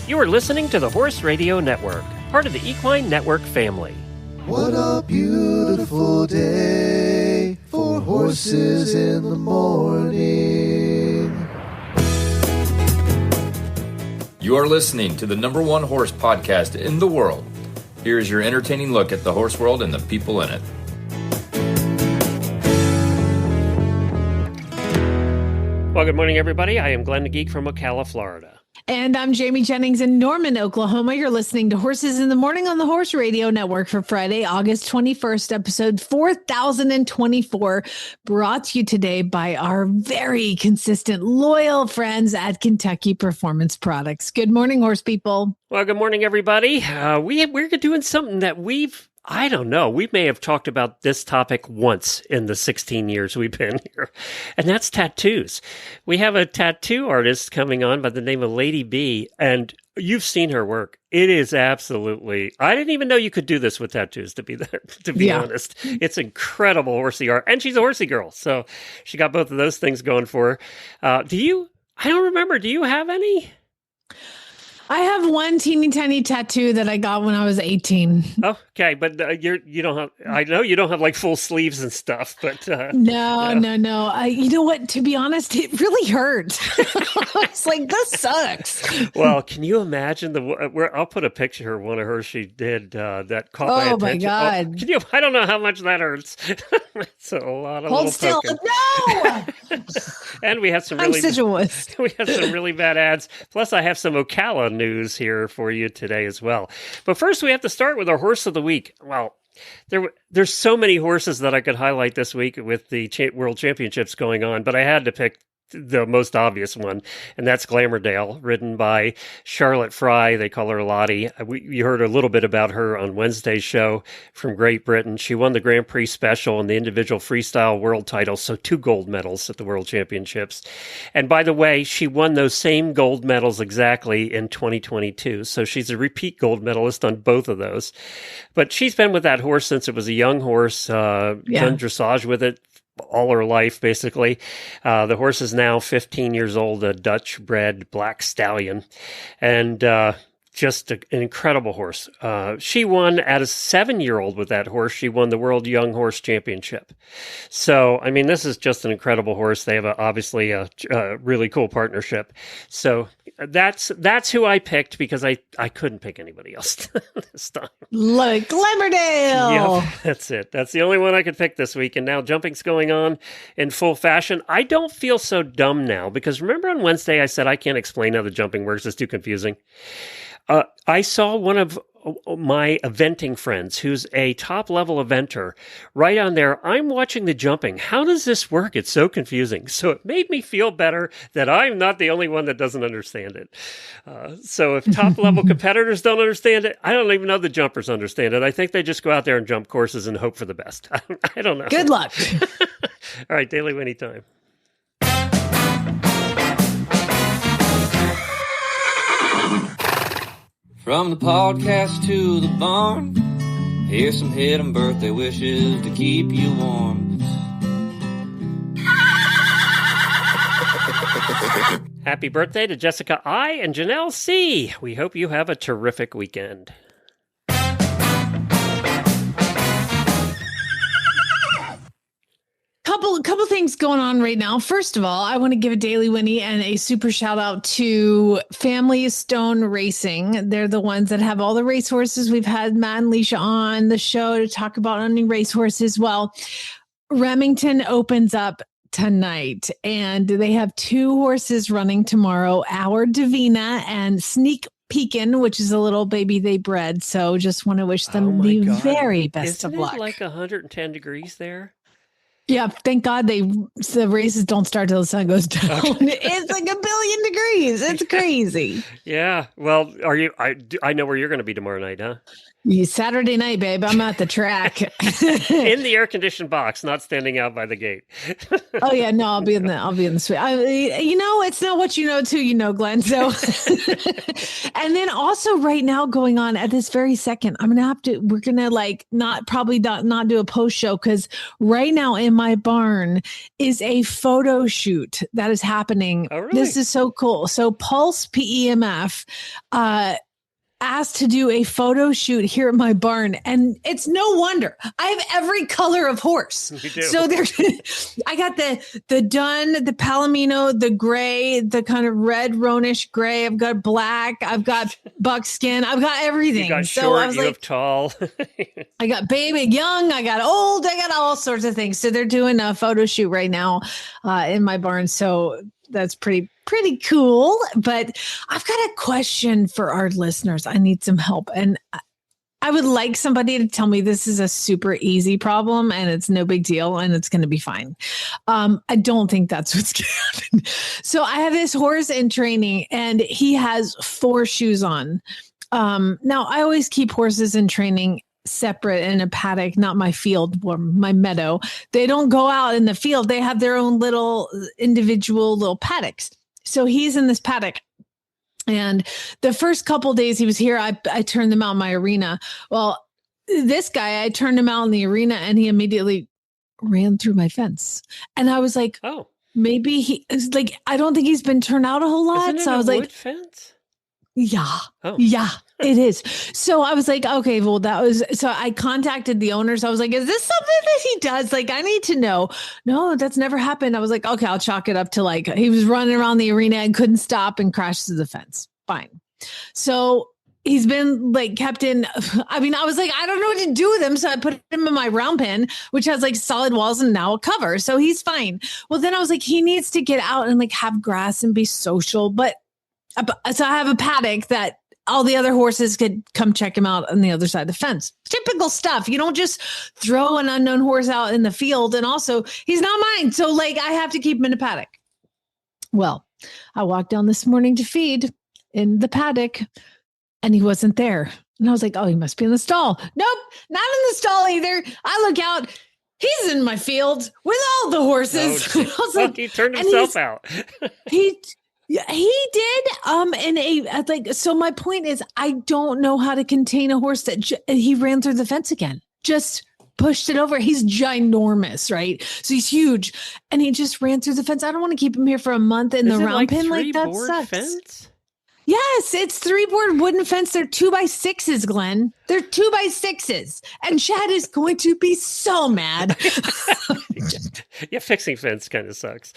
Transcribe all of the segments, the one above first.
You are listening to the Horse Radio Network, part of the Equine Network family. What a beautiful day for horses in the morning. You are listening to the #1 horse podcast in the world. Here is your entertaining look at the horse world and the people in it. Well, good morning, everybody. I am Glenn the Geek from Ocala, Florida. And I'm Jamie Jennings in Norman, Oklahoma. You're listening to Horses in the Morning on the Horse Radio Network for Friday, August 21st, episode 4024, brought to you today by our very consistent, loyal friends at Kentucky Performance Products. Good morning, horse people. Well, good morning, everybody. We're doing something that I don't know. We may have talked about this topic once in the 16 years we've been here, and that's tattoos. We have a tattoo artist coming on by the name of Lady B, and you've seen her work. It is absolutely, I didn't even know you could do this with tattoos, to be honest. It's incredible horsey art, and she's a horsey girl, so she got both of those things going for her. I don't remember, do you have any? I have one teeny tiny tattoo that I got when I was 18. Oh, okay, but you don't have. I know you don't have like full sleeves and stuff, but no. You know what? To be honest, it really hurt. I was like, this sucks. Well, can you imagine I'll put a picture of one of hers she did that caught my attention. Oh my God! Oh, can you? I don't know how much that hurts. It's a lot of Hold little still. poking. No. And we have some I'm assiduous. We have some really bad ads. Plus, I have some Ocala news here for you today as well. But first, we have to start with our horse of the week. Well, there's so many horses that I could highlight this week with the World Championships going on, but I had to pick the most obvious one, and that's Glamourdale, ridden by Charlotte Fry. They call her Lottie. You heard a little bit about her on Wednesday's show from Great Britain. She won the Grand Prix Special and the individual freestyle world titles, so 2 gold medals at the World Championships. And by the way, she won those same gold medals exactly in 2022, so she's a repeat gold medalist on both of those. But she's been with that horse since it was a young horse, done dressage with it all her life, basically. The horse is now 15 years old, a Dutch-bred black stallion, and just an incredible horse. She won at a 7-year-old with that horse. She won the World Young Horse Championship. So, I mean, this is just an incredible horse. They have obviously a really cool partnership. So that's who I picked because I couldn't pick anybody else this time. Like Glamourdale. Yep, that's it. That's the only one I could pick this week. And now jumping's going on in full fashion. I don't feel so dumb now because remember on Wednesday I said I can't explain how the jumping works. It's too confusing. I saw one of my eventing friends who's a top-level eventer right on there. I'm watching the jumping. How does this work? It's so confusing. So it made me feel better that I'm not the only one that doesn't understand it. So if top-level competitors don't understand it, I don't even know the jumpers understand it. I think they just go out there and jump courses and hope for the best. I don't know. Good luck. All right, Daily Whinnie time. From the podcast to the barn, here's some HITM birthday wishes to keep you warm. Happy birthday to Jessica I and Janelle C. We hope you have a terrific weekend. Couple things going on right now. First of all, I want to give a Daily Whinnie and a super shout out to Family Stone Racing. They're the ones that have all the racehorses. We've had Matt and Leisha on the show to talk about owning racehorses. Well, Remington opens up tonight, and they have 2 horses running tomorrow, Our Divina and Sneak Pekin, which is a little baby they bred. So just want to wish them the very best of luck. Isn't it like 110 degrees there? Yeah, thank God the races don't start till the sun goes down. Okay. It's like 1 billion degrees. It's crazy. Yeah. Well, are you? I know where you're going to be tomorrow night, huh? Saturday night, babe. I'm at the track. In the air-conditioned box, not standing out by the gate. Oh yeah, no, I'll be in the suite. It's not what you know till you know, Glenn. So, and then also right now going on at this very second, we're gonna not do a post show because right now in my barn is a photo shoot that is happening. Oh, really? This is so cool. So Pulse PEMF, asked to do a photo shoot here at my barn, and it's no wonder. I have every color of horse. You do. So I got the dun, the palomino, the gray, the kind of red Rhonish gray. I've got black. I've got buckskin. I've got everything. You got so short, I was you like, have tall. I got baby, young, I got old, I got all sorts of things. So they're doing a photo shoot right now in my barn. So that's pretty cool. But I've got a question for our listeners. I need some help. And I would like somebody to tell me this is a super easy problem and it's no big deal and it's going to be fine. I don't think that's what's going to happen. So I have this horse in training and he has 4 shoes on. Now I always keep horses in training separate in a paddock, not my field or my meadow. They don't go out in the field. They have their own little individual little paddocks. So he's in this paddock. And the first couple days he was here, I turned them out in my arena. Well, this guy, I turned him out in the arena and he immediately ran through my fence. And I was like, oh, maybe I don't think he's been turned out a whole lot. Isn't it so I was wood like, fence? Yeah. Oh. Yeah, it is. So I was like, okay, well, so I contacted the owners. I was like, is this something that he does? Like, I need to know. No, that's never happened. I was like, okay, I'll chalk it up to he was running around the arena and couldn't stop and crashed through the fence. Fine. So he's been kept in. I was like, I don't know what to do with him. So I put him in my round pen, which has solid walls and now a cover. So he's fine. Well, then I was like, he needs to get out and have grass and be social. But so I have a paddock that all the other horses could come check him out on the other side of the fence. Typical stuff. You don't just throw an unknown horse out in the field. And also, he's not mine. So, I have to keep him in a paddock. Well, I walked down this morning to feed in the paddock, and he wasn't there. And I was like, oh, he must be in the stall. Nope, not in the stall either. I look out. He's in my field with all the horses. Oh, I was like, he turned himself out. Yeah, he did. So my point is, I don't know how to contain a horse that he ran through the fence again. Just pushed it over. He's ginormous, right? So he's huge, and he just ran through the fence. I don't want to keep him here for a month in the round pen. That sucks. Fence? Yes, it's 3-board wooden fence. They're 2x6s, Glenn. They're 2x6s. And Chad is going to be so mad. Yeah, fixing fence kind of sucks.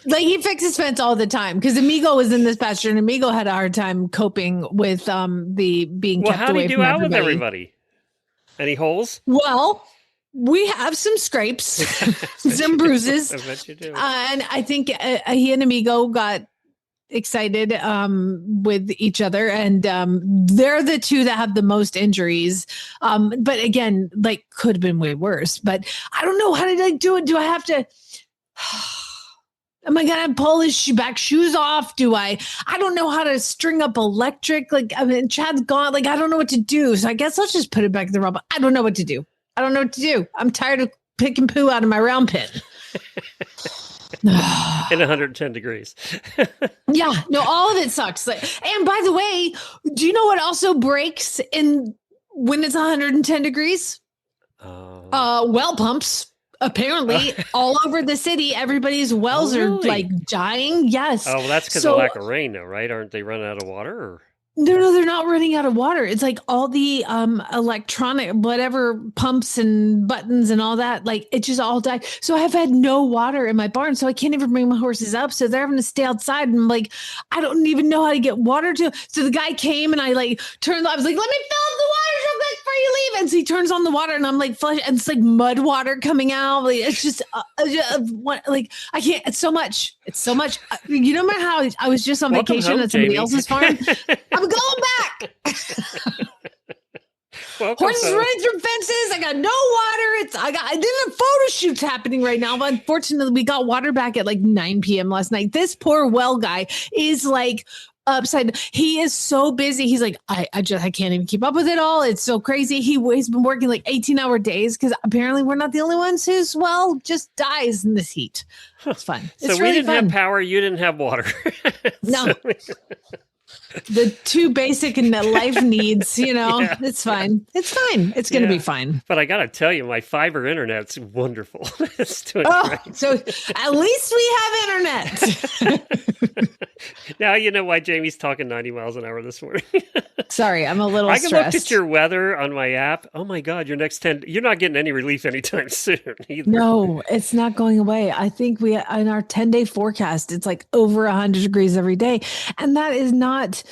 He fixes fence all the time because Amigo was in this pasture and Amigo had a hard time coping with the being kept away from everybody. Well, how do you do out with everybody? Any holes? Well, we have some scrapes, some bruises. I bet you do. And I think he and Amigo got excited with each other, and they're the two that have the most injuries, but again, could have been way worse. But I don't know, how did I do it? Do I have to am I gonna pull his back shoes off? I don't know how to string up electric, Chad's gone, I don't know what to do, so I guess I'll just put it back in the rubber. I don't know what to do. I'm tired of picking poo out of my round pin. In 110 degrees. Yeah, no, all of it sucks. And by the way, do you know what also breaks when it's 110 degrees? Well pumps. Apparently, all over the city, everybody's wells are dying. Yes. Oh, well, that's because of lack of rain, though, right? Aren't they running out of water? Or? No, they're not running out of water. It's all the electronic, whatever pumps and buttons and all that, it just all died. So I've had no water in my barn, so I can't even bring my horses up. So they're having to stay outside. And I don't even know how to get water to. So the guy came and I turned. I was like, let me fill up the water real quick before you leave. And so he turns on the water and I'm flush, and it's mud water coming out. It's just I can't. It's so much. It's so much. You know how I was just on vacation at somebody else's farm. I'm going back. Horses running through fences. I got no water. I did a photo shoot's happening right now, but unfortunately we got water back at 9 p.m. last night. This poor well guy is upside. He is so busy. He's like, I can't even keep up with it all. It's so crazy. He's been working like 18-hour days because apparently we're not the only ones who's just dies in this heat. It's fun. So it's we really didn't fun. have power. You didn't have water. No. The two basic life needs, Yeah. It's fine. It's fine. It's going to be fine. But I got to tell you, my fiber internet's wonderful. It's doing great. So at least we have internet. Now you know why Jamie's talking 90 miles an hour this morning. Sorry, I'm a little I can stressed. look at your weather on my app. Oh my God, you're not getting any relief anytime soon either. No, it's not going away. I think in our 10-day forecast, it's like over 100 degrees every day. And that is not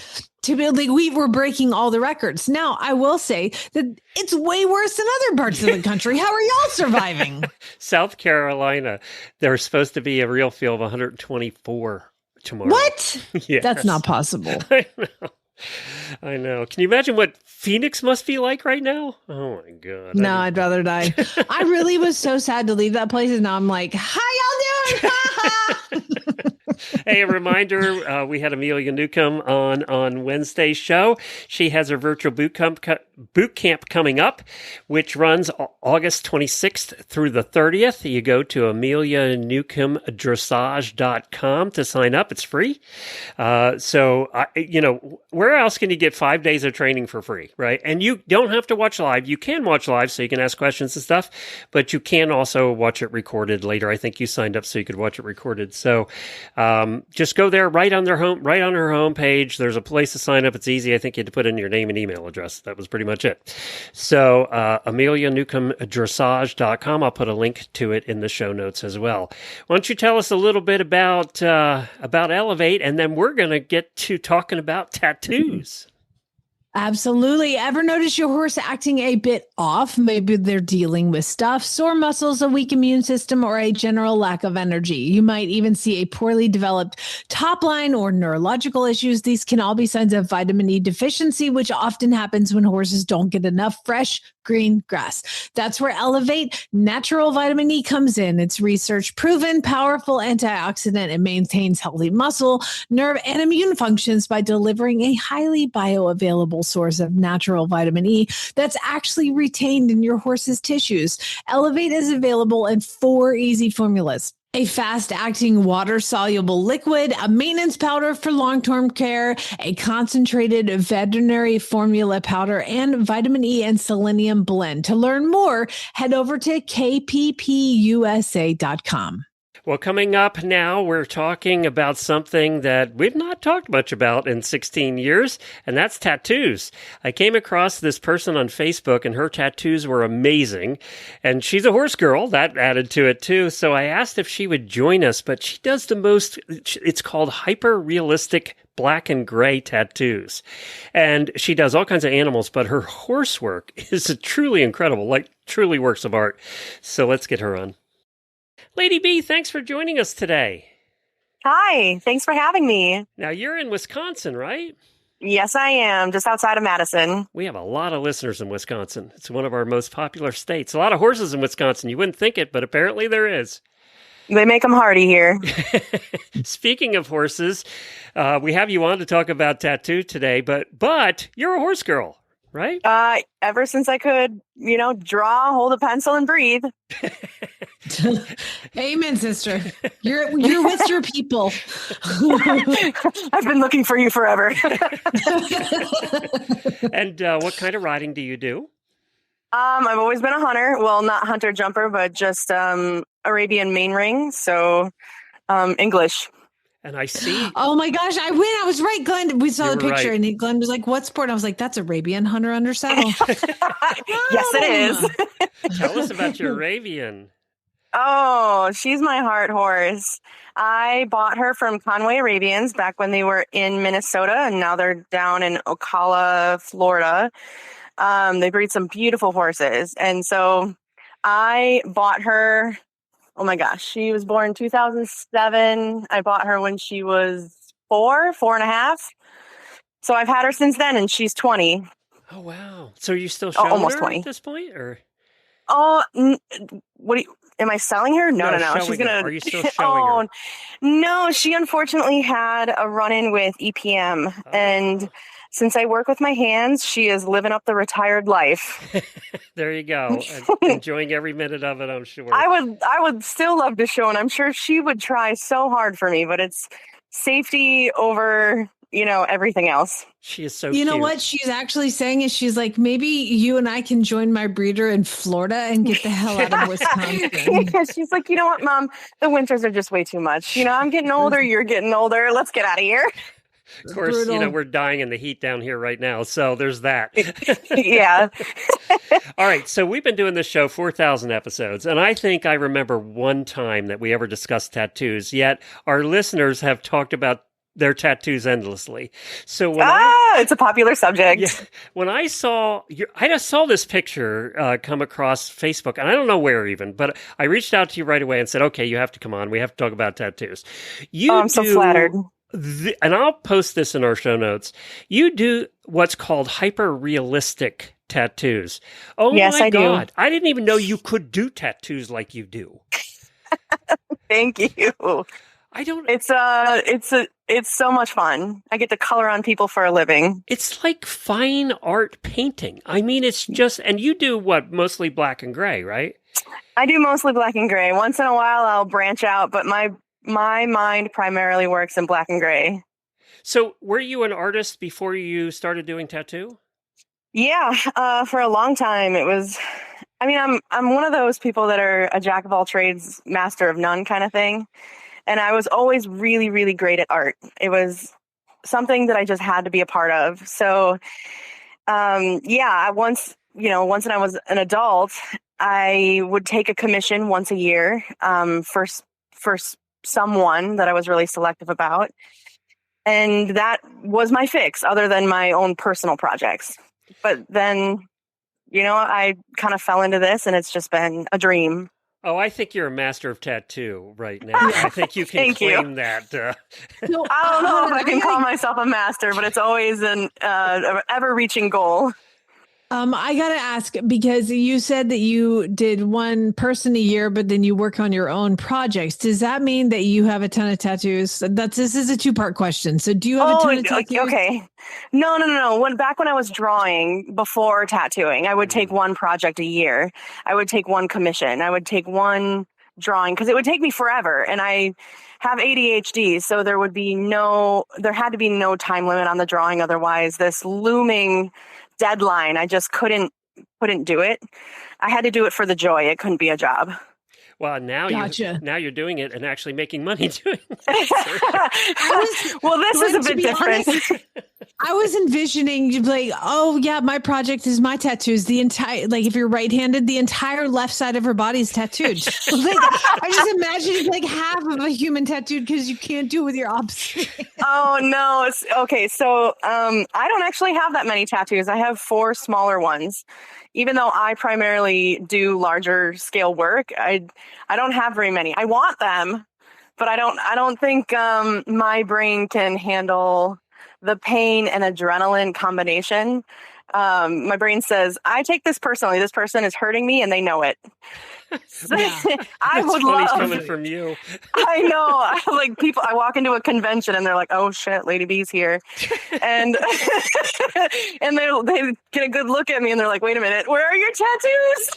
typically, we were breaking all the records. Now, I will say that it's way worse than other parts of the country. How are y'all surviving? South Carolina, there's supposed to be a real feel of 124 tomorrow. What? Yes. That's not possible. I know. Can you imagine what Phoenix must be like right now? Oh my God. No, I'd rather die. I really was so sad to leave that place. And now I'm like, how y'all doing? Hey, a reminder, we had Amelia Newcomb on Wednesday's show. She has her virtual boot camp coming up, which runs August 26th through the 30th. You go to AmeliaNewcombDressage.com to sign up. It's free. Where else can you get 5 days of training for free, right? And you don't have to watch live. You can watch live so you can ask questions and stuff, but you can also watch it recorded later. I think you signed up so you could watch it recorded. So just go there right on her homepage. There's a place to sign up. It's easy. I think you had to put in your name and email address. That was pretty much it. So AmeliaNewcombDressage.com. I'll put a link to it in the show notes as well. Why don't you tell us a little bit about Elevate, and then we're going to get to talking about tattoos. Absolutely. Ever notice your horse acting a bit off? Maybe they're dealing with stuff, sore muscles, a weak immune system, or a general lack of energy. You might even see a poorly developed top line or neurological issues. These can all be signs of vitamin E deficiency, which often happens when horses don't get enough fresh green grass. That's where Elevate Natural Vitamin E comes in. It's research proven, powerful antioxidant. It maintains healthy muscle, nerve, and immune functions by delivering a highly bioavailable source of natural vitamin E that's actually retained in your horse's tissues. Elevate is available in 4 easy formulas: a fast-acting water-soluble liquid, a maintenance powder for long-term care, a concentrated veterinary formula powder, and vitamin E and selenium blend. To learn more, head over to kppusa.com. Well, coming up now, we're talking about something that we've not talked much about in 16 years, and that's tattoos. I came across this person on Facebook, and her tattoos were amazing, and she's a horse girl. That added to it, too. So I asked if she would join us, but she does the most, it's called hyper-realistic black and gray tattoos. And she does all kinds of animals, but her horse work is truly incredible, like truly works of art. So let's get her on. Lady B, thanks for joining us today. Hi, thanks for having me. Now, you're in Wisconsin, right? Yes, I am, just outside of Madison. We have a lot of listeners in Wisconsin. It's one of our most popular states. A lot of horses in Wisconsin. You wouldn't think it, but apparently there is. They make them hardy here. Speaking of horses, we have you on to talk about tattoo today, but you're a horse girl, right? Ever since I could, draw, hold a pencil, and breathe. Amen, sister. You're with your people. I've been looking for you forever. And what kind of riding do you do? I've always been a hunter. Well, not hunter jumper, but just Arabian main ring. So English. And I see. Oh my gosh, I win. I was right, Glenn. We saw You the were picture right. and Glenn was like, what sport? And I was like, that's Arabian hunter under saddle. Yes, it is. Tell us about your Arabian. Oh, she's my heart horse. I bought her from Conway Arabians back when they were in Minnesota, and now they're down in Ocala, Florida. They breed some beautiful horses. And so I bought her, oh my gosh, she was born 2007. I bought her when she was 4 and a half. So I've had her since then, and she's 20. Oh, wow. So are you still showing almost her 20 at this point? Or? Oh, what do you... am I selling her? No. She's showing gonna. her. Are you still showing her? No, she unfortunately had a run-in with EPM, and since I work with my hands, she is living up the retired life. There you go. Enjoying every minute of it, I'm sure. I would still love to show, and I'm sure she would try so hard for me, but it's safety over, everything else. She is so You cute. know what she's actually saying is she's like, maybe you and I can join my breeder in Florida and get the hell out of Wisconsin. She's like, you know what, Mom? The winters are just way too much. I'm getting older. You're getting older. Let's get out of here. Of course, Brutal. we're dying in the heat down here right now. So there's that. Yeah. All right. So we've been doing this show 4,000 episodes. And I think I remember one time that we ever discussed tattoos. Yet our listeners have talked about their tattoos endlessly. So when it's a popular subject. Yeah, when I saw I just saw this picture come across Facebook, and I don't know where even, but I reached out to you right away and said, "Okay, you have to come on. We have to talk about tattoos." I'm so flattered. And I'll post this in our show notes. You do what's called hyperrealistic tattoos. Oh yes, my I God! do. I didn't even know you could do tattoos like you do. Thank you. I don't. It's so much fun. I get to color on people for a living. It's like fine art painting. I mean, it's just, and you do what, mostly black and gray, right? I do mostly black and gray. Once in a while, I'll branch out, but my mind primarily works in black and gray. So, were you an artist before you started doing tattoo? Yeah, for a long time. It was. I mean, I'm one of those people that are a jack of all trades, master of none kind of thing. And I was always really, really great at art. It was something that I just had to be a part of. So, once when I was an adult, I would take a commission once a year for someone that I was really selective about. And that was my fix, other than my own personal projects. But then, I kind of fell into this, and it's just been a dream. Oh, I think you're a master of tattoo right now. I think you can claim that. No, I don't know if I can call myself a master, but it's always an ever-reaching goal. I got to ask, because you said that you did one person a year, but then you work on your own projects. Does that mean that you have a ton of tattoos? This is a two-part question. So do you have a ton of tattoos? Okay. No. Back when I was drawing before tattooing, I would take one project a year. I would take one commission. I would take one drawing because it would take me forever. And I have ADHD, so there had to be no time limit on the drawing. Otherwise, this looming deadline, I just couldn't do it. I had to do it for the joy. It couldn't be a job. Well, now you're doing it and actually making money doing it. Well, this is a bit different. Honest, I was envisioning you'd be like, oh yeah, my project is my tattoos. The entire, like if you're right-handed, the entire left side of her body is tattooed. Like, I just imagined like half of a human tattooed because you can't do it with your opposite. Oh no. It's okay. So I don't actually have that many tattoos. I have 4 smaller ones. Even though I primarily do larger scale work, I don't have very many. I want them, but I don't think my brain can handle the pain and adrenaline combination. My brain says, I take this personally. This person is hurting me and they know it. I would love coming from you. I know. I walk into a convention and they're like, oh shit, Lady B's here. And and they get a good look at me and they're like, wait a minute, where are your tattoos?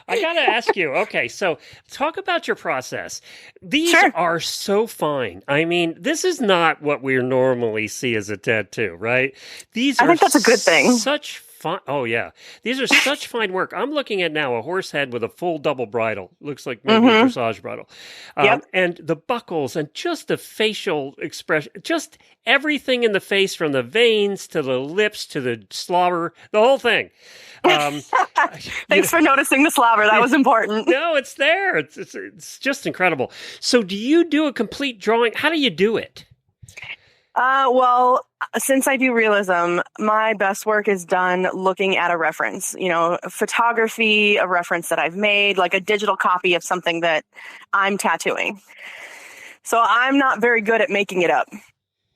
I got to ask you. Okay, so talk about your process. These are so fine. I mean, this is not what we normally see as a tattoo, right? I think that's a good thing. Such fun. Oh yeah, these are such fine work. I'm looking at now a horse head with a full double bridle. Looks like maybe a dressage bridle. And the buckles and just the facial expression, just everything in the face, from the veins to the lips to the slobber, the whole thing. Thanks for noticing the slobber. That was important. No, it's there. It's just incredible. So do you do a complete drawing? How do you do it? Well, since I do realism, my best work is done looking at a reference, photography, a reference that I've made, like a digital copy of something that I'm tattooing. So I'm not very good at making it up.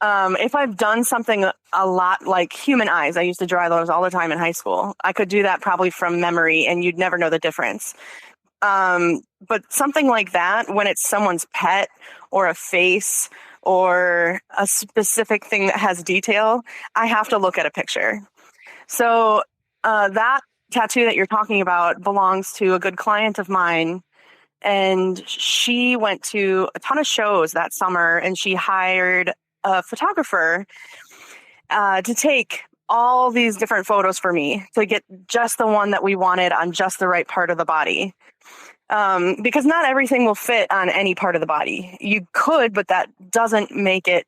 If I've done something a lot like human eyes, I used to draw those all the time in high school. I could do that probably from memory and you'd never know the difference. But something like that, when it's someone's pet or a face or a specific thing that has detail, I have to look at a picture. So that tattoo that you're talking about belongs to a good client of mine. And she went to a ton of shows that summer, and she hired a photographer to take all these different photos for me to get just the one that we wanted on just the right part of the body. Because not everything will fit on any part of the body. You could, but that doesn't make it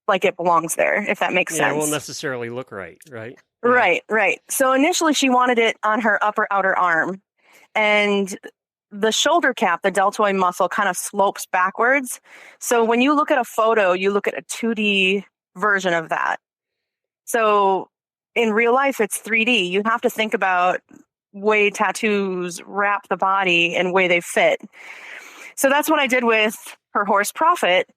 like it belongs there, if that makes sense. Yeah, it won't necessarily look right, right? Right. So initially she wanted it on her upper outer arm, and the shoulder cap, the deltoid muscle, kind of slopes backwards. So when you look at a photo, you look at a 2D version of that. So in real life, it's 3D. You have to think about way tattoos wrap the body and way they fit. So that's what I did with her horse Prophet.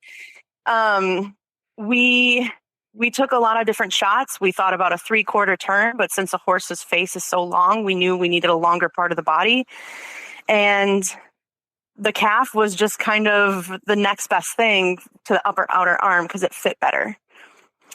We took a lot of different shots. We thought about a 3/4 turn, but since a horse's face is so long, we knew we needed a longer part of the body. And the calf was just kind of the next best thing to the upper outer arm because it fit better.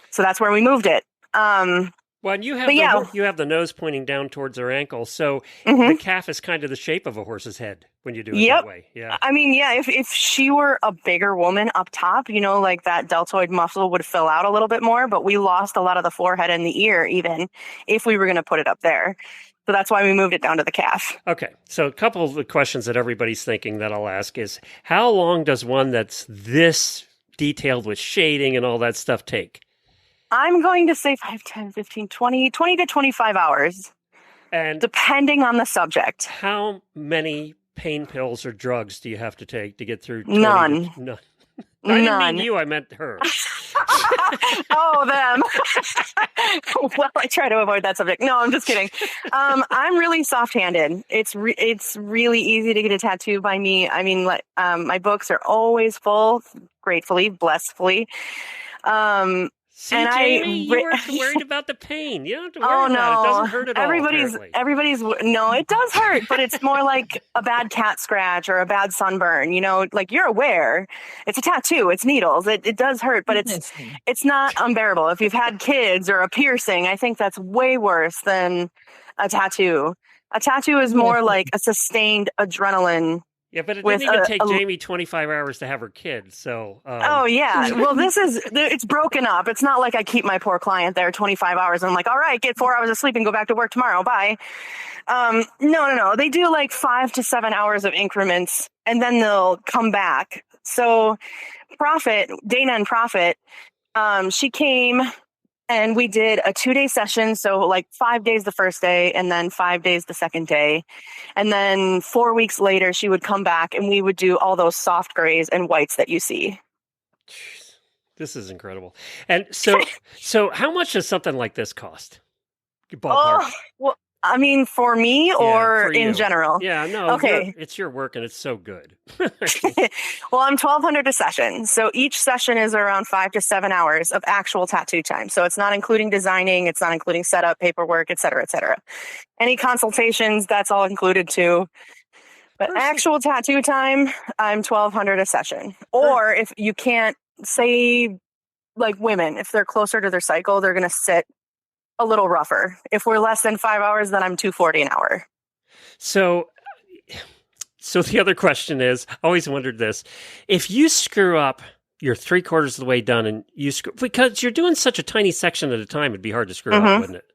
So that's where we moved it. Well, and you have the nose pointing down towards her ankle, so the calf is kind of the shape of a horse's head when you do it that way. Yeah. I mean, yeah, if she were a bigger woman up top, like that deltoid muscle would fill out a little bit more, but we lost a lot of the forehead and the ear even if we were going to put it up there. So that's why we moved it down to the calf. Okay. So a couple of the questions that everybody's thinking that I'll ask is, how long does one that's this detailed with shading and all that stuff take? I'm going to say 5, 10, 15, 20 to 25 hours. And depending on the subject. How many pain pills or drugs do you have to take to get through? None. None. I didn't mean you, I meant her. Oh, them. Well, I try to avoid that subject. No, I'm just kidding. I'm really soft-handed. It's really easy to get a tattoo by me. I mean, my books are always full, gratefully, blessedly. See, and Jamie, you weren't worried about the pain. You don't have to worry about it. It doesn't hurt at all. Everybody's no, it does hurt, but it's more like a bad cat scratch or a bad sunburn. Like you're aware it's a tattoo, it's needles. It does hurt, but it's not unbearable. If you've had kids or a piercing, I think that's way worse than a tattoo. A tattoo is more like a sustained adrenaline. Yeah, but it didn't even take Jamie 25 hours to have her kid, so... Oh, yeah. Well, it's broken up. It's not like I keep my poor client there 25 hours and I'm like, all right, get 4 hours of sleep and go back to work tomorrow. Bye. No. They do like 5 to 7 hours of increments, and then they'll come back. So Dana and Prophet, she came... And we did a 2-day session. So like 5 days the first day and then 5 days the second day. And then 4 weeks later, she would come back and we would do all those soft grays and whites that you see. Jeez, this is incredible. And so how much does something like this cost? Ballpark. Oh, well, I mean, for me or in general? Yeah, no. Okay. It's your work and it's so good. Well, I'm $1,200 a session. So each session is around 5 to 7 hours of actual tattoo time. So it's not including designing. It's not including setup, paperwork, et cetera, et cetera. Any consultations, that's all included too. But actual tattoo time, I'm $1,200 a session. Or if you can't, say like women, if they're closer to their cycle, they're going to sit a little rougher. If we're less than 5 hours, then I'm $240 an hour. So the other question is, I always wondered this: if you screw up, you're 3/4 of the way done, and because you're doing such a tiny section at a time, it'd be hard to screw up, wouldn't it?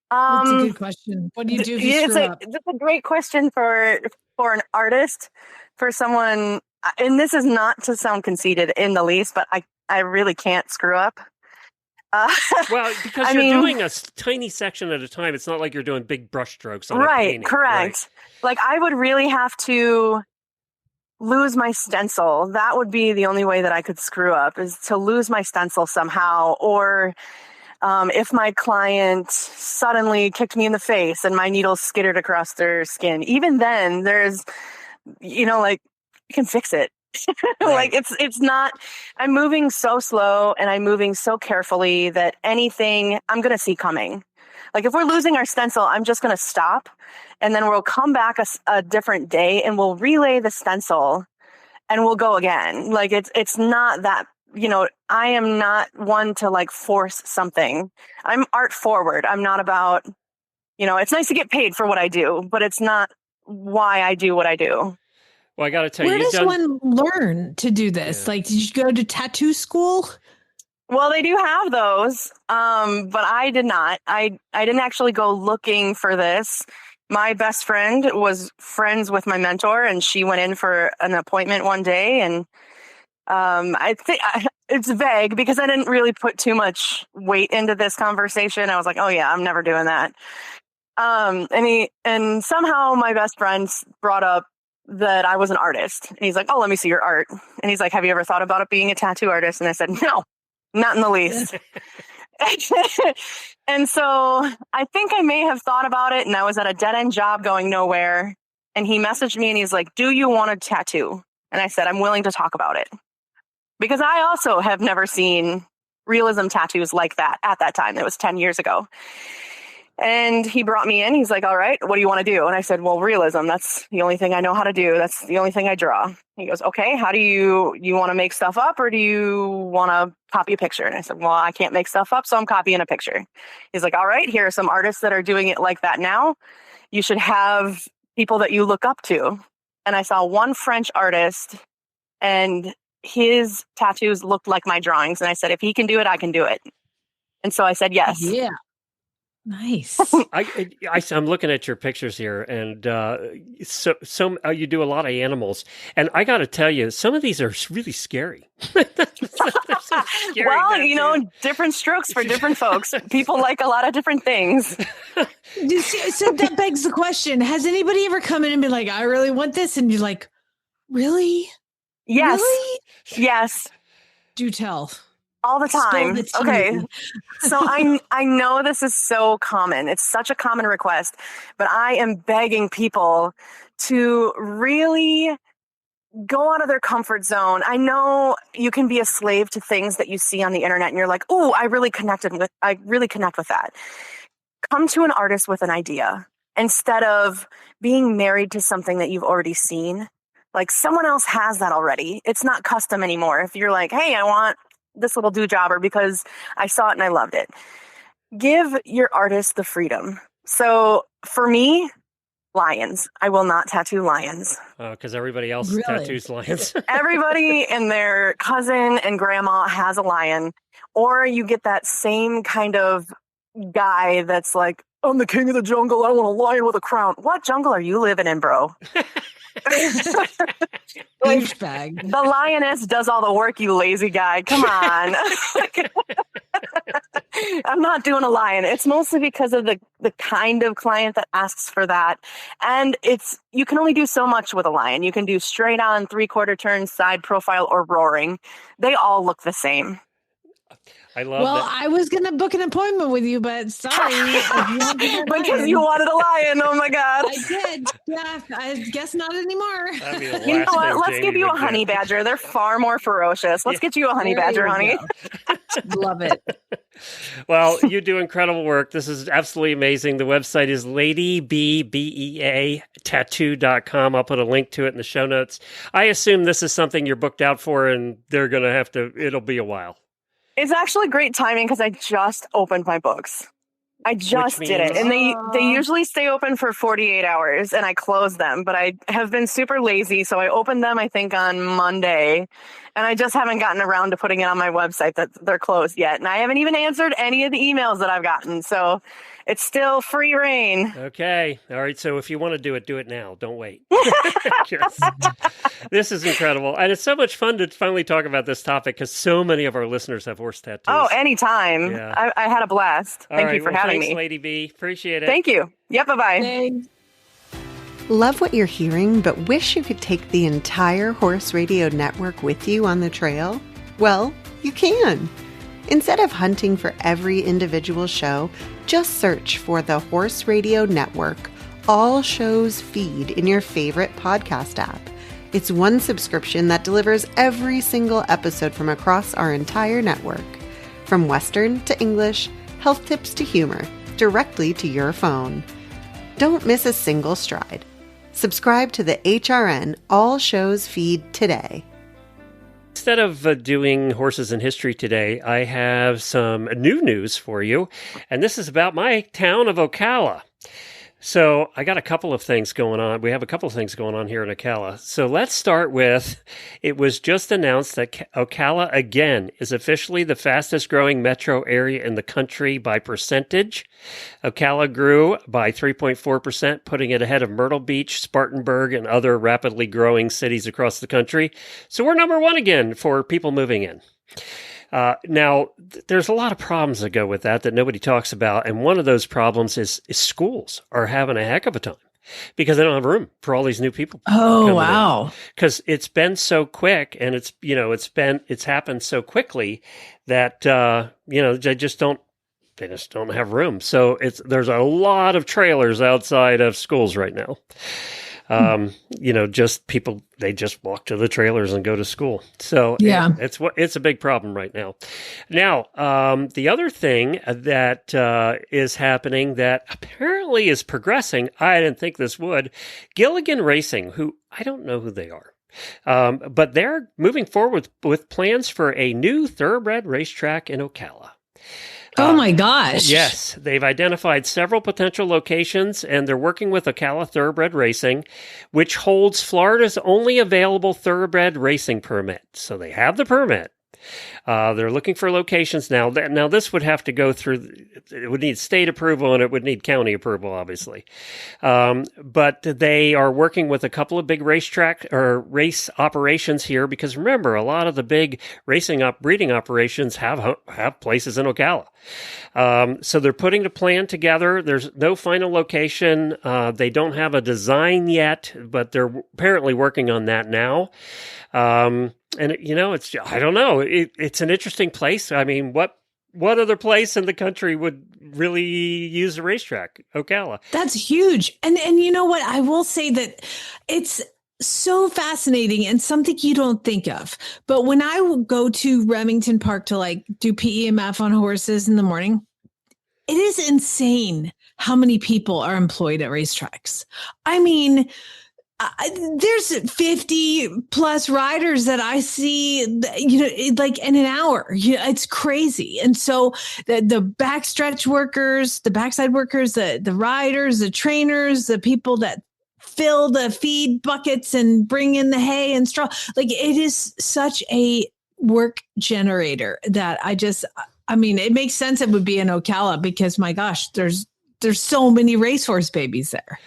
That's a good question. What do you do if you screw up? That's a great question for an artist, for someone, and this is not to sound conceited in the least, but I really can't screw up. Well, because you're doing a tiny section at a time. It's not like you're doing big brush strokes on a painting. Correct. Like I would really have to lose my stencil. That would be the only way that I could screw up, is to lose my stencil somehow. Or if my client suddenly kicked me in the face and my needle skittered across their skin, even then there's, like you can fix it. Like it's not, I'm moving so slow and I'm moving so carefully that anything I'm going to see coming. Like if we're losing our stencil, I'm just going to stop, and then we'll come back a different day and we'll relay the stencil and we'll go again. Like it's not that, I am not one to like force something. I'm art forward. I'm not about, it's nice to get paid for what I do, but it's not why I do what I do. Well, I got to tell Where you, does one learn to do this? Yeah. Like, did you go to tattoo school? Well, they do have those, but I did not. I didn't actually go looking for this. My best friend was friends with my mentor, and she went in for an appointment one day, and I think it's vague because I didn't really put too much weight into this conversation. I was like, oh yeah, I'm never doing that. And somehow my best friend brought up that I was an artist. And he's like, oh, let me see your art. And he's like, have you ever thought about it being a tattoo artist? And I said, no, not in the least. And so I think I may have thought about it, and I was at a dead-end job going nowhere. And he messaged me and he's like, do you want a tattoo? And I said, I'm willing to talk about it. Because I also have never seen realism tattoos like that at that time. It was 10 years ago. And he brought me in. He's like, all right, what do you want to do? And I said, well, realism. That's the only thing I know how to do. That's the only thing I draw. He goes, okay, how do you want to make stuff up, or do you want to copy a picture? And I said, well, I can't make stuff up, so I'm copying a picture. He's like, all right, here are some artists that are doing it like that now. You should have people that you look up to. And I saw one French artist, and his tattoos looked like my drawings. And I said, if he can do it, I can do it. And so I said, yes. Yeah. Nice. I'm looking at your pictures here, and you do a lot of animals, and I got to tell you, some of these are really scary. Scary well, different strokes for different folks. People like a lot of different things. So that begs the question: has anybody ever come in and been like, "I really want this," and you're like, "Really? Yes, really? Yes." Do tell. All the time. Okay. So I know this is so common. It's such a common request, but I am begging people to really go out of their comfort zone. I know you can be a slave to things that you see on the internet and you're like, oh, I really connect with that. Come to an artist with an idea instead of being married to something that you've already seen. Like someone else has that already. It's not custom anymore. If you're like, hey, I want this little do-jobber because I saw it and I loved it. Give your artist the freedom. So for me, lions. I will not tattoo lions. Because everybody else tattoos lions. Everybody and their cousin and grandma has a lion. Or you get that same kind of guy that's like, I'm the king of the jungle. I want a lion with a crown. What jungle are you living in, bro? Douchebag. The lioness does all the work, you lazy guy. Come on. I'm not doing a lion. It's mostly because of the kind of client that asks for that. And you can only do so much with a lion. You can do straight on, 3/4 turn, side profile, or roaring. They all look the same. I love well, that. I was going to book an appointment with you, but sorry. Because you wanted a lion. Oh my God. I did. Yeah, I guess not anymore. You know what? Let's give you a honey badger. They're far more ferocious. Let's get you a honey badger, honey. Love it. Well, you do incredible work. This is absolutely amazing. The website is ladybeatattoo.com. I'll put a link to it in the show notes. I assume this is something you're booked out for, and they're going to it'll be a while. It's actually great timing because I just opened my books. I just did it. And they usually stay open for 48 hours and I close them, but I have been super lazy. So I opened them, I think, on Monday, and I just haven't gotten around to putting it on my website that they're closed yet. And I haven't even answered any of the emails that I've gotten. So it's still free reign. Okay. All right. So if you want to do it now. Don't wait. Yes. This is incredible. And it's so much fun to finally talk about this topic because so many of our listeners have horse tattoos. Oh, anytime. Yeah. I had a blast. Thank you for having me. Thanks, Lady B. Appreciate it. Thank you. Yep. Bye-bye. Thanks. Love what you're hearing, but wish you could take the entire Horse Radio Network with you on the trail? Well, you can. Instead of hunting for every individual show, just search for the Horse Radio Network All Shows feed in your favorite podcast app. It's one subscription that delivers every single episode from across our entire network. From Western to English, health tips to humor, directly to your phone. Don't miss a single stride. Subscribe to the HRN All Shows feed today. Instead of doing horses in history today, I have some new news for you, and this is about my town of Ocala. So I got a couple of things going on. We have a couple of things going on here in Ocala. So let's start with, it was just announced that Ocala again is officially the fastest growing metro area in the country by percentage. Ocala grew by 3.4%, putting it ahead of Myrtle Beach, Spartanburg, and other rapidly growing cities across the country. So we're number one again for people moving in. Now, there's a lot of problems that go with that nobody talks about, and one of those problems is schools are having a heck of a time because they don't have room for all these new people. Oh, wow. Because it's been so quick, and it's happened so quickly that they just don't have room. So there's a lot of trailers outside of schools right now. Just people, they just walk to the trailers and go to school. So yeah, it's a big problem right now. Now, the other thing that is happening that apparently is progressing, I didn't think this would, Gilligan Racing, who I don't know who they are. But they're moving forward with plans for a new thoroughbred racetrack in Ocala. Oh my gosh. Yes, they've identified several potential locations, and they're working with Ocala Thoroughbred Racing, which holds Florida's only available thoroughbred racing permit. So they have the permit. They're looking for locations now. Now, this would have to go through, it would need state approval and it would need county approval, obviously. But they are working with a couple of big racetrack or race operations here because remember, a lot of the big breeding operations have places in Ocala. So they're putting a plan together. There's no final location. They don't have a design yet, but they're apparently working on that now. And I don't know. It's an interesting place. I mean, what other place in the country would really use a racetrack? Ocala. That's huge. And you know what? I will say that it's so fascinating and something you don't think of. But when I go to Remington Park to do PEMF on horses in the morning, it is insane how many people are employed at racetracks. I mean, there's 50 plus riders that I see, in an hour. It's crazy. And so the backstretch workers, the backside workers, the riders, the trainers, the people that fill the feed buckets and bring in the hay and straw, it is such a work generator that it makes sense it would be in Ocala because my gosh, there's so many racehorse babies there.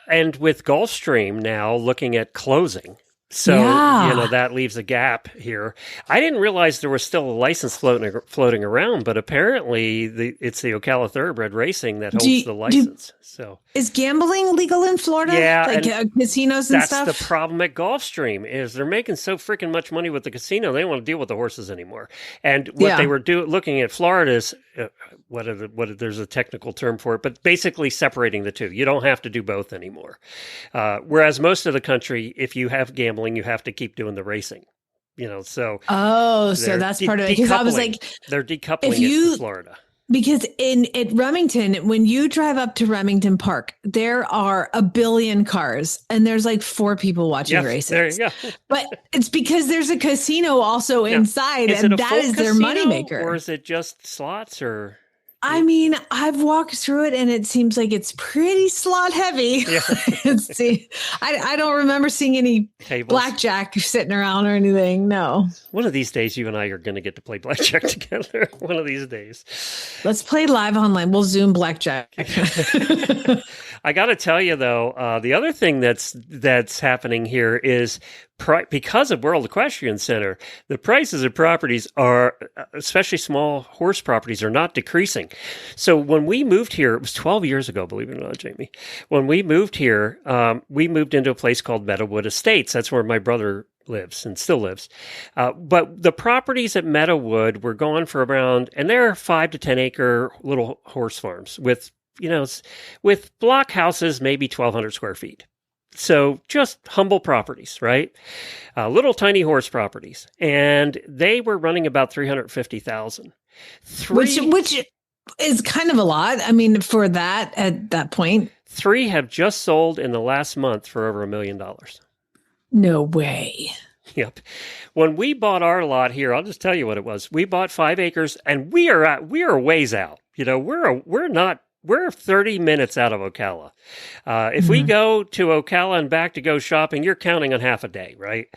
And with Gulfstream now looking at closing. So, that leaves a gap here. I didn't realize there was still a license floating around, but apparently it's the Ocala Thoroughbred Racing that holds the license. So, is gambling legal in Florida? Yeah. Casinos and stuff? That's the problem at Gulfstream is they're making so freaking much money with the casino, they don't want to deal with the horses anymore. And what they were looking at Florida is, there's a technical term for it, but basically separating the two. You don't have to do both anymore. Whereas most of the country, if you have gambling, you have to keep doing the racing. So that's part of it. Because I was like, they're decoupling it from Florida. Because at Remington, when you drive up to Remington Park, there are a billion cars and there's 4 people watching races. There you go. But it's because there's a casino also inside, and that is their moneymaker. Or is it just slots or? I mean, I've walked through it and it seems like it's pretty slot heavy. Yeah. I don't remember seeing any tables. Blackjack sitting around or anything. No. One of these days, you and I are going to get to play blackjack together. One of these days. Let's play live online. We'll Zoom blackjack. I got to tell you, though, the other thing that's happening here is because of World Equestrian Center, the prices of properties are, especially small horse properties, are not decreasing. So when we moved here, it was 12 years ago, believe it or not, Jamie. When we moved here, we moved into a place called Meadowood Estates. That's where my brother lives and still lives. But the properties at Meadowood were going for around, and they're 5 to 10 acre little horse farms with block houses, maybe 1,200 square feet. So just humble properties, right? Little tiny horse properties. And they were running about $350,000. Which is kind of a lot. I mean, for that at that point. 3 have just sold in the last month for over $1 million. No way. Yep. When we bought our lot here, I'll just tell you what it was. We bought 5 acres, and we are ways out. You know, we're 30 minutes out of Ocala. If we go to Ocala and back to go shopping, you're counting on half a day, right?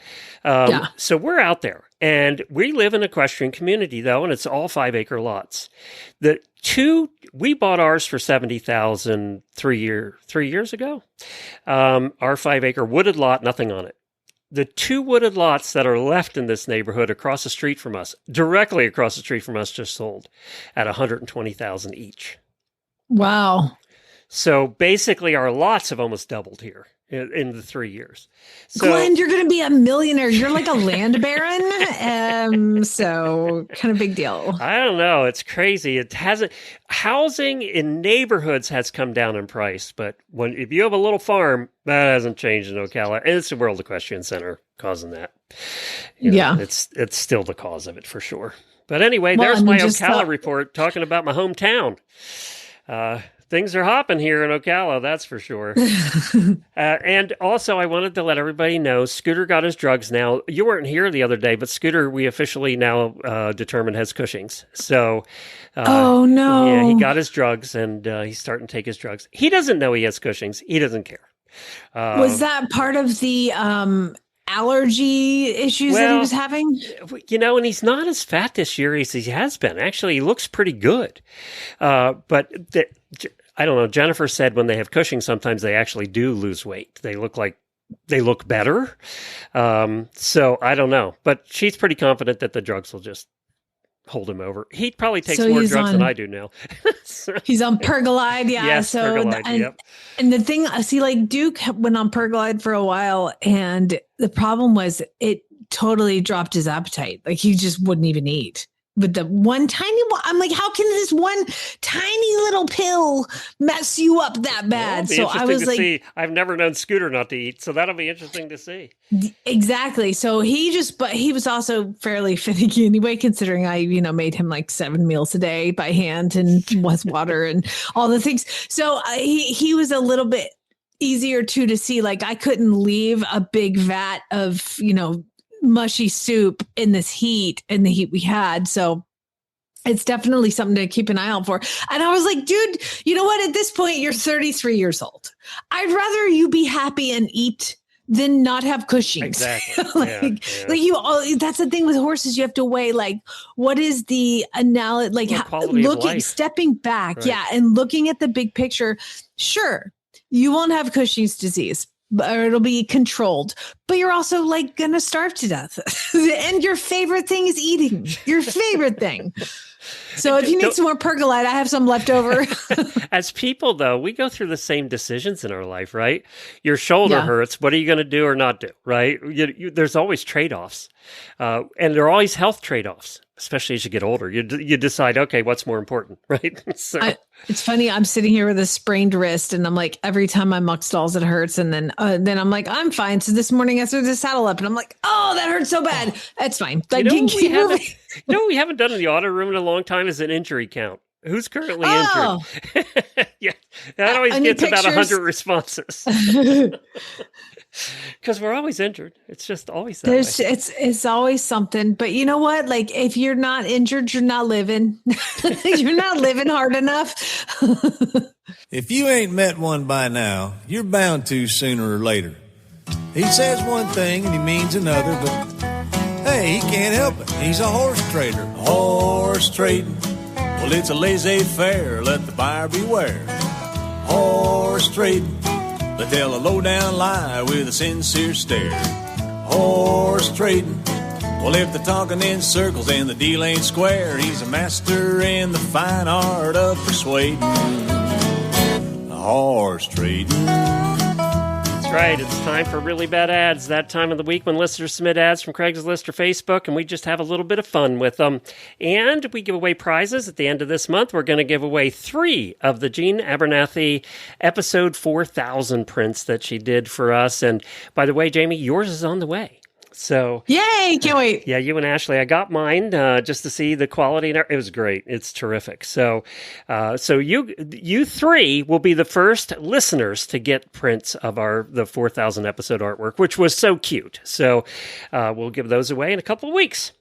Yeah. So we're out there, and we live in an equestrian community, though, and it's all 5-acre lots. We bought ours for $70,000 3 years ago. Our 5-acre wooded lot, nothing on it. The 2 wooded lots that are left in this neighborhood across the street from us, directly across the street from us, just sold at $120,000 each. Wow. So basically, our lots have almost doubled here in the 3 years. So, Glenn, you're going to be a millionaire. You're like a land baron. So kind of big deal. I don't know. It's crazy. It hasn't. Housing in neighborhoods has come down in price, but if you have a little farm, that hasn't changed in Ocala. And it's the World Equestrian Center causing that. You know, Yeah. It's still the cause of it for sure. But anyway, there's my Ocala report talking about my hometown. Things are hopping here in Ocala, that's for sure. And also, I wanted to let everybody know, Scooter got his drugs now. You weren't here the other day, but Scooter, we officially now determined has Cushing's. So, oh, no. Yeah, he got his drugs, and he's starting to take his drugs. He doesn't know he has Cushing's. He doesn't care. Was that part of the allergy issues that he was having? You know, and he's not as fat this year as he has been. Actually, he looks pretty good. But I don't know. Jennifer said when they have Cushing, sometimes they actually do lose weight. They look better. So I don't know. But she's pretty confident that the drugs will just hold him over. He probably takes more drugs than I do now. He's on Pergolide, yeah. Yes, so Pergolide, yep. And the thing, see, like Duke went on Pergolide for a while, and the problem was it totally dropped his appetite. Like he just wouldn't even eat. But the one tiny one, I'm like, how can this one tiny little pill mess you up that bad? So I was like, see. I've never known Scooter not to eat, so that'll be interesting to see. Exactly. So but he was also fairly finicky anyway, considering I, made him like 7 meals a day by hand and with water and all the things. So he was a little bit easier to see. Like I couldn't leave a big vat of, mushy soup in the heat we had. So it's definitely something to keep an eye out for. And I was like, dude, you know what? At this point, you're 33 years old. I'd rather you be happy and eat than not have Cushing's. Exactly. That's the thing with horses. You have to weigh, like, what is the analogy, like stepping back. Right. Yeah. And looking at the big picture. Sure. You won't have Cushing's disease, or it'll be controlled, but you're also like going to starve to death. And your favorite thing is eating. Your favorite thing. So if you need some more Pergolide, I have some left over. As people, though, we go through the same decisions in our life, right? Your shoulder hurts. What are you going to do or not do, right? There's always trade-offs. And there are always health trade-offs, especially as you get older. You decide, okay, what's more important, right? It's funny. I'm sitting here with a sprained wrist, and I'm like, every time my muck stalls, it hurts. And then I'm like, I'm fine. So this morning I threw the saddle up, and I'm like, oh, that hurts so bad. That's fine. Like, we haven't done in the auto room in a long time is an injury count. Who's currently injured? Yeah, that always gets about 100 responses. Because we're always injured. It's just always that way. It's always something. But you know what? Like, if you're not injured, you're not living. You're not living hard enough. If you ain't met one by now, you're bound to sooner or later. He says one thing and he means another, but hey, he can't help it. He's a horse trader. Horse trading. Well, it's a laissez-faire. Let the buyer beware. Horse trading. They tell a low-down lie with a sincere stare. Horse trading. Well, if they're talking in circles and the deal ain't square, he's a master in the fine art of persuading. Horse trading. That's right. It's time for Really Bad Ads. That time of the week when listeners submit ads from Craigslist or Facebook, and we just have a little bit of fun with them. And we give away prizes at the end of this month. We're going to give away 3 of the Jean Abernathy episode 4000 prints that she did for us. And by the way, Jamie, yours is on the way. So Yay! Can't wait. yeah, you and Ashley, I got mine just to see the quality. It was great. It's terrific. So, you three will be the first listeners to get prints of the 4,000 episode artwork, which was so cute. So, we'll give those away in a couple of weeks.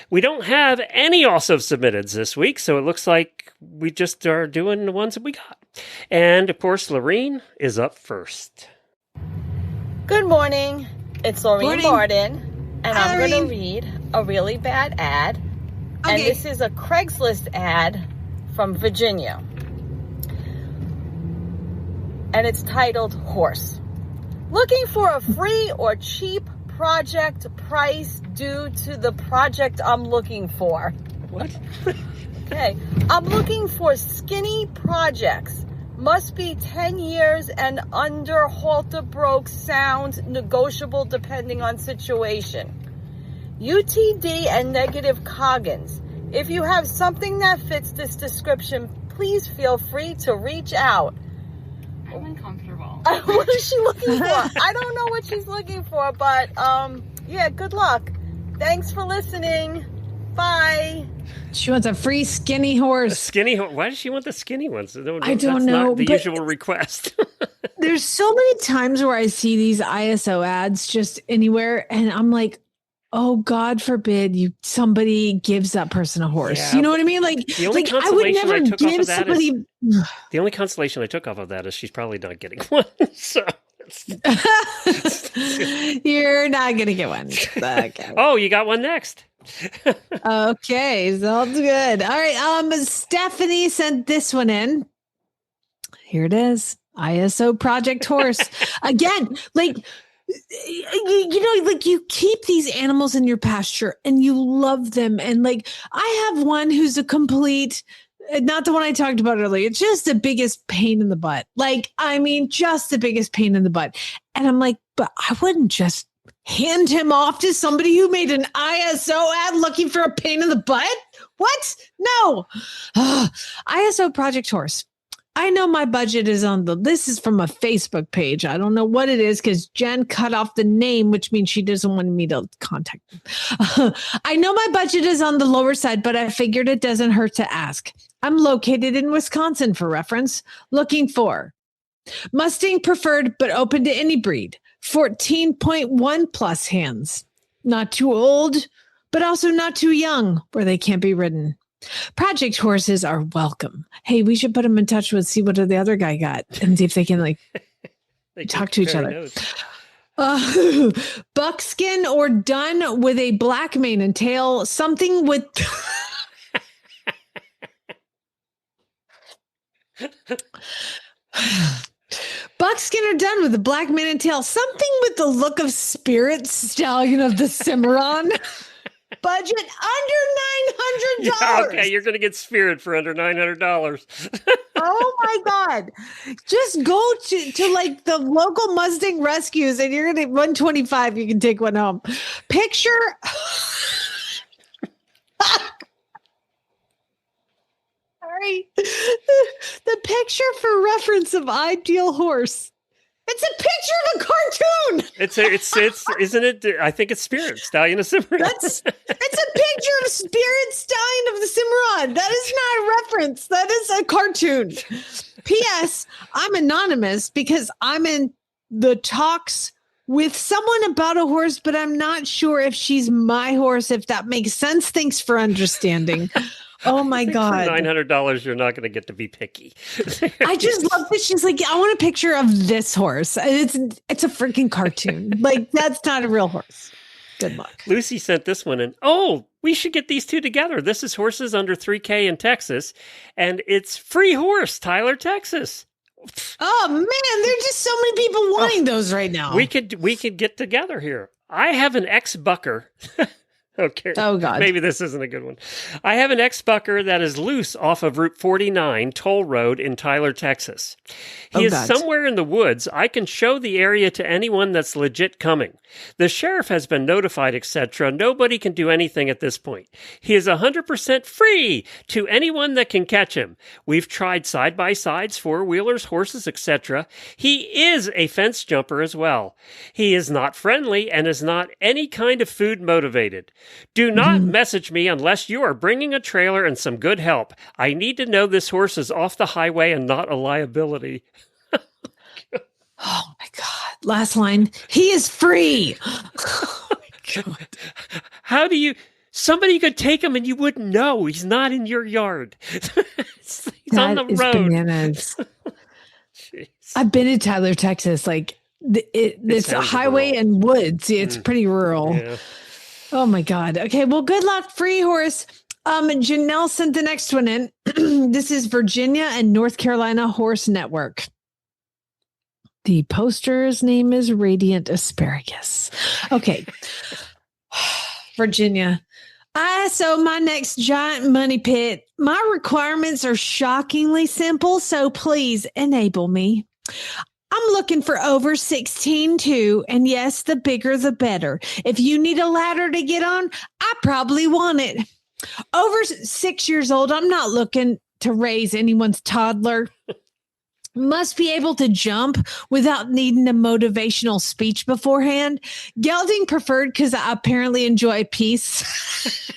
We don't have any also submitteds this week, so it looks like we just are doing the ones that we got. And of course, Lorene is up first. Good morning. It's Lorene Martin, and Hi, I'm going Lorene. to read a really bad ad. And Okay. this is a Craigslist ad from Virginia. And it's titled Horse. Looking for a free or cheap project price due to the project I'm looking for. What? Okay. I'm looking for skinny projects. Must be 10 years and under, halter broke, sound, negotiable depending on situation. UTD and negative Coggins. If you have something that fits this description, please feel free to reach out. I'm uncomfortable. What is she looking for? I don't know what she's looking for, but yeah, good luck. Thanks for listening. Bye. She wants a free skinny horse. Why does she want the skinny ones? I don't That's know, not the but- usual request. There's so many times where I see these ISO ads just anywhere, and I'm like, oh, God forbid somebody gives that person a horse. Yeah, You know what I mean? Like, the only like I would consolation never I took off give of that somebody. The only consolation I took off of that is she's probably not getting one. So, You're not gonna get one. Okay. oh, you got one next. Okay, sounds good. All right. Stephanie sent this one in. Here it is. ISO Project Horse. Again, like you know, like you keep these animals in your pasture and you love them. And like I have one who's a complete, not the one I talked about earlier. It's just the biggest pain in the butt. Like, I mean, just the biggest pain in the butt. And I'm like, but I wouldn't just hand him off to somebody who made an ISO ad looking for a pain in the butt? What? No. ISO Project Horse. I know my budget is this is from a Facebook page. I don't know what it is because Jen cut off the name, which means she doesn't want me to contact them. I know my budget is on the lower side, but I figured it doesn't hurt to ask. I'm located in Wisconsin for reference, looking for Mustang preferred, but open to any breed. 14.1 plus hands. Not too old, but also not too young where they can't be ridden. Project horses are welcome. Hey, we should put them in touch with, see what the other guy got and see if they can talk to each other. Buckskin or done with a black mane and tail, something with... Buckskin are done with the black mane and tail, something with the look of Spirit Stallion of the Cimarron. Budget under $900. Yeah, okay, you're going to get Spirit for under $900. Oh my God. Just go to like the local Mustang rescues and you're going to get 125. You can take one home. Picture. Sorry. The picture for reference of ideal horse. It's a picture of a cartoon. It's isn't it? I think it's Spirit Stallion of Cimarron. It's a picture of Spirit Stallion of the Cimarron. That is not a reference. That is a cartoon. P.S. I'm anonymous because I'm in the talks with someone about a horse, but I'm not sure if she's my horse, if that makes sense. Thanks for understanding. Oh my God. For $900, you're not going to get to be picky. I just love that she's like, I want a picture of this horse. It's a freaking cartoon. Like, that's not a real horse. Good luck. Lucy sent this one in. Oh, we should get these two together. This is Horses Under 3K in Texas, and it's Free Horse, Tyler, Texas. Oh man, there's just so many people wanting those right now. We could get together here. I have an ex-bucker Okay. Oh, God. Maybe this isn't a good one. I have an ex-bucker that is loose off of Route 49 toll road in Tyler, Texas. He is God. somewhere in the woods. I can show the area to anyone that's legit coming. The sheriff has been notified, etc. Nobody can do anything at this point. He is 100% free to anyone that can catch him. We've tried side-by-sides, four-wheelers, horses, etc. He is a fence jumper as well. He is not friendly and is not any kind of food motivated. Do not message me unless you are bringing a trailer and some good help. I need to know this horse is off the highway and not a liability. Oh my God. Last line. He is free. Oh my God. How do you... Somebody could take him and you wouldn't know. He's not in your yard. He's on the That is road. bananas. Jeez. I've been in Tyler, Texas. Like it's a sounds highway rural. and woods. It's pretty rural. Yeah. Oh my God. Okay. Well, good luck, free horse. Janelle sent the next one in. This is Virginia and North Carolina Horse Network. The poster's name is Radiant Asparagus. Okay. Virginia. So my next giant money pit. My requirements are shockingly simple, so please enable me. I'm looking for over 16 too, and yes, the bigger the better. If you need a ladder to get on, I probably want it. Over 6 years old, I'm not looking to raise anyone's toddler. Must be able to jump without needing a motivational speech beforehand. Gelding preferred because I apparently enjoy peace.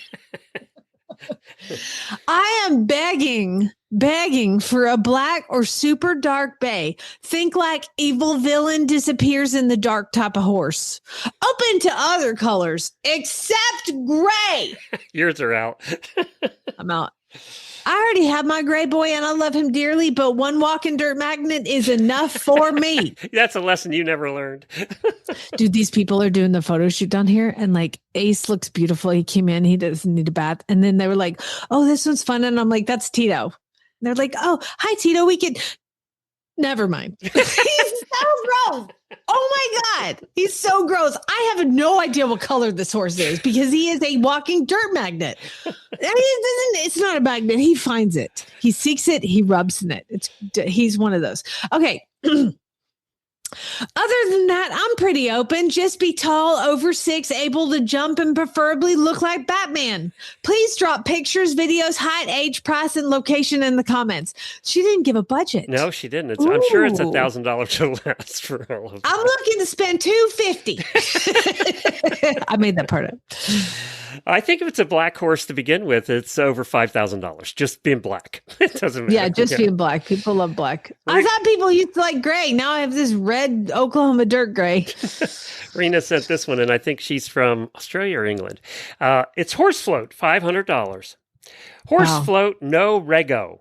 I am begging for a black or super dark bay. Think like evil villain disappears in the dark type of horse. Open to other colors except gray. Yours are out. I'm out. I already have my gray boy and I love him dearly, but one walking dirt magnet is enough for me. That's a lesson you never learned. Dude, these people are doing the photo shoot down here and like Ace looks beautiful. He came in, he doesn't need a bath. And then they were like, oh, this one's fun. And I'm like, that's Tito. And they're like, oh, hi, Tito. We could, never mind. He's so gross. Oh my God. He's so gross. I have no idea what color this horse is because he is a walking dirt magnet. It's not a magnet. He finds it. He seeks it. He rubs in it. He's one of those. Okay. Other than that, I'm pretty open. Just be tall, over 6, able to jump, and preferably look like Batman. Please drop pictures, videos, height, age, price, and location in the comments. She didn't give a budget. No, she didn't. I'm sure it's $1,000 or less for all of them. I'm looking to spend $250. I made that part up. I think if it's a black horse to begin with, it's over $5,000. Just being black. It doesn't matter. Yeah, just being black. People love black. I thought people used to like gray. Now I have this red Oklahoma dirt gray. Rena sent this one, and I think she's from Australia or England. It's horse float, $500. Horse float, no rego.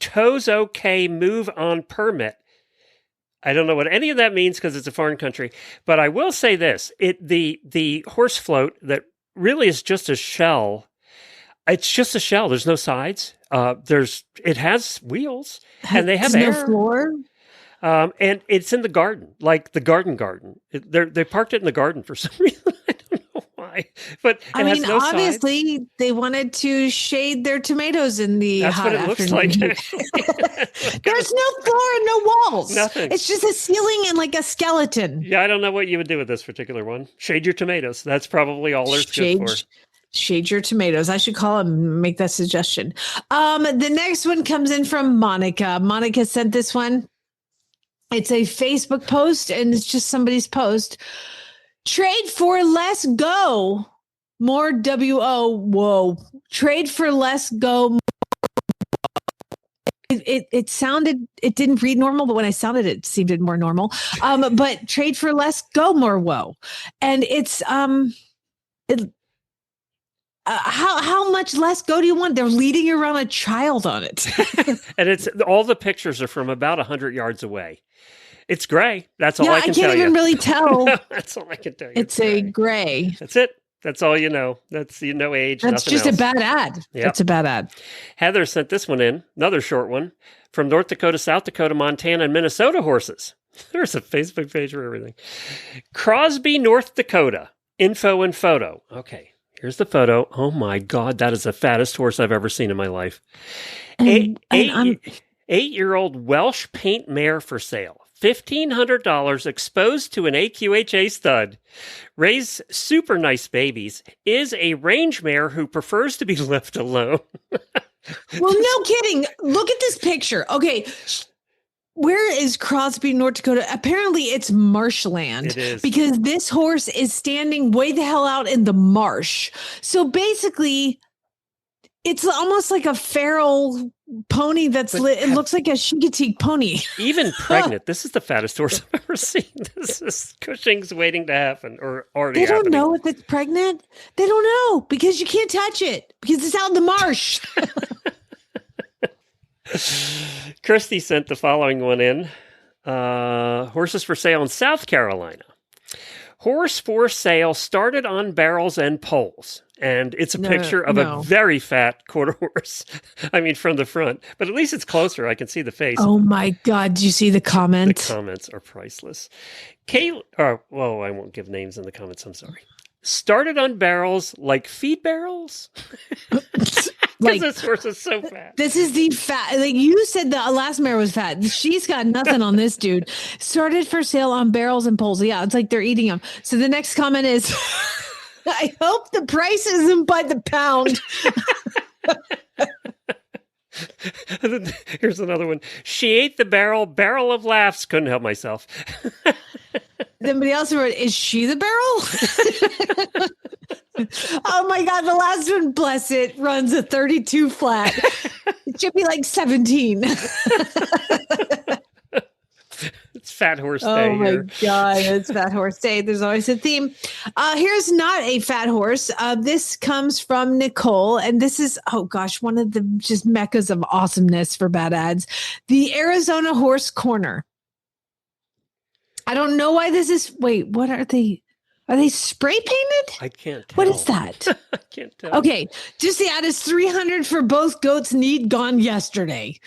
Toes okay, move on permit. I don't know what any of that means because it's a foreign country, but I will say this: the horse float that really is just a shell. It's just a shell. There's no sides. It has wheels, and they have air. No floor. And it's in the garden, like the garden. They parked it in the garden for some reason. I don't know why, but I mean, has no obviously sides. they wanted to shade their tomatoes in the That's hot what it looks afternoon. like. There's no floor and no walls. Nothing. It's just a ceiling and like a skeleton. Yeah, I don't know what you would do with this particular one. Shade your tomatoes. That's probably all there's good for. Shade your tomatoes. I should call him, make that suggestion. The next one comes in from Monica. Monica sent this one. It's a Facebook post and it's just somebody's post. Trade for less go. More WO. Whoa. Trade for less go. It sounded, it didn't read normal, but when I sounded it seemed more normal. But trade for less go more whoa. And it's how much less go do you want? They're leading around a child on it. And it's all the pictures are from about 100 yards away. It's gray. That's all I can tell you. I can't even really tell. That's all I can tell you. It's a gray. That's it. That's all you know. That's no age. That's just else. a bad ad. Yep. That's a bad ad. Heather sent this one in, another short one, from North Dakota, South Dakota, Montana, and Minnesota horses. There's a Facebook page for everything. Crosby, North Dakota. Info and photo. Okay. Here's the photo. Oh my God, that is the fattest horse I've ever seen in my life. And 8-year-old Welsh paint mare for sale. $1,500 exposed to an AQHA stud. Raised super nice babies. Is a range mare who prefers to be left alone. Well, no kidding. Look at this picture. Okay. Where is Crosby, North Dakota? Apparently it's marshland. It is. Because this horse is standing way the hell out in the marsh. So basically, it's almost like a feral pony it looks like a Shingatig pony. Even pregnant. This is the fattest horse I've ever seen. This is Cushing's waiting to happen or already They don't happening. know if it's pregnant. They don't know because you can't touch it because it's out in the marsh. Christy sent the following one in. Horses for sale in South Carolina. Horse for sale started on barrels and poles. And it's a picture of a very fat quarter horse. I mean, from the front. But at least it's closer. I can see the face. Oh, my God. Do you see the comments? The comments are priceless. I won't give names in the comments. I'm sorry. Started on barrels like feed barrels? Because this horse is so fat. This is the fat. Like you said, the last mare was fat. She's got nothing on this dude. Started for sale on barrels and poles. Yeah, it's like they're eating them. So the next comment is, I hope the price isn't by the pound. Here's another one. She ate the barrel of laughs. Couldn't help myself. Somebody else wrote, is she the barrel? Oh my God, the last one, bless it, runs a 32 flat. It should be like 17. It's Fat Horse Day. Oh my here. God, it's Fat Horse Day. There's always a theme. Here's not a fat horse. This comes from Nicole, and this is, oh gosh, one of the just meccas of awesomeness for bad ads. The Arizona Horse Corner. I don't know why this is, wait, what are they? Are they spray painted? I can't tell. What is that? I can't tell. Okay, just the ad is $300 for both goats need gone yesterday.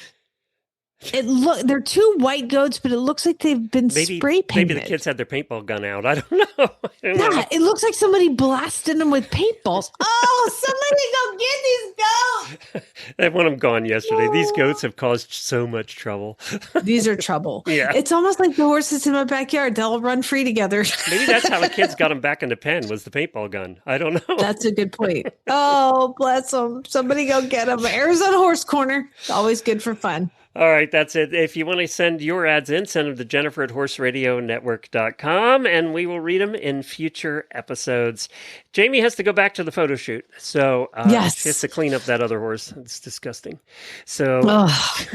They're two white goats, but it looks like they've been spray painted. Maybe the kids had their paintball gun out. I don't know. Yeah, it looks like somebody blasted them with paintballs. Oh, somebody go get these goats. They want them gone yesterday. Oh. These goats have caused so much trouble. These are trouble. Yeah. It's almost like the horses in my backyard. They'll run free together. Maybe that's how the kids got them back in the pen, was the paintball gun. I don't know. That's a good point. Oh, bless them. Somebody go get them. Arizona Horse Corner. It's always good for fun. All right, that's it. If you want to send your ads in, send them to Jennifer@horseradionetwork.com, and we will read them in future episodes. Jamie has to go back to the photo shoot, so yes. She has to clean up that other horse. It's disgusting. So,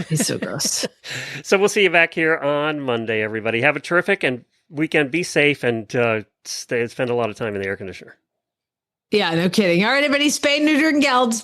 he's so gross. So we'll see you back here on Monday, everybody. Have a terrific weekend. Be safe and spend a lot of time in the air conditioner. Yeah, no kidding. All right, everybody, spay, neuter, and geld.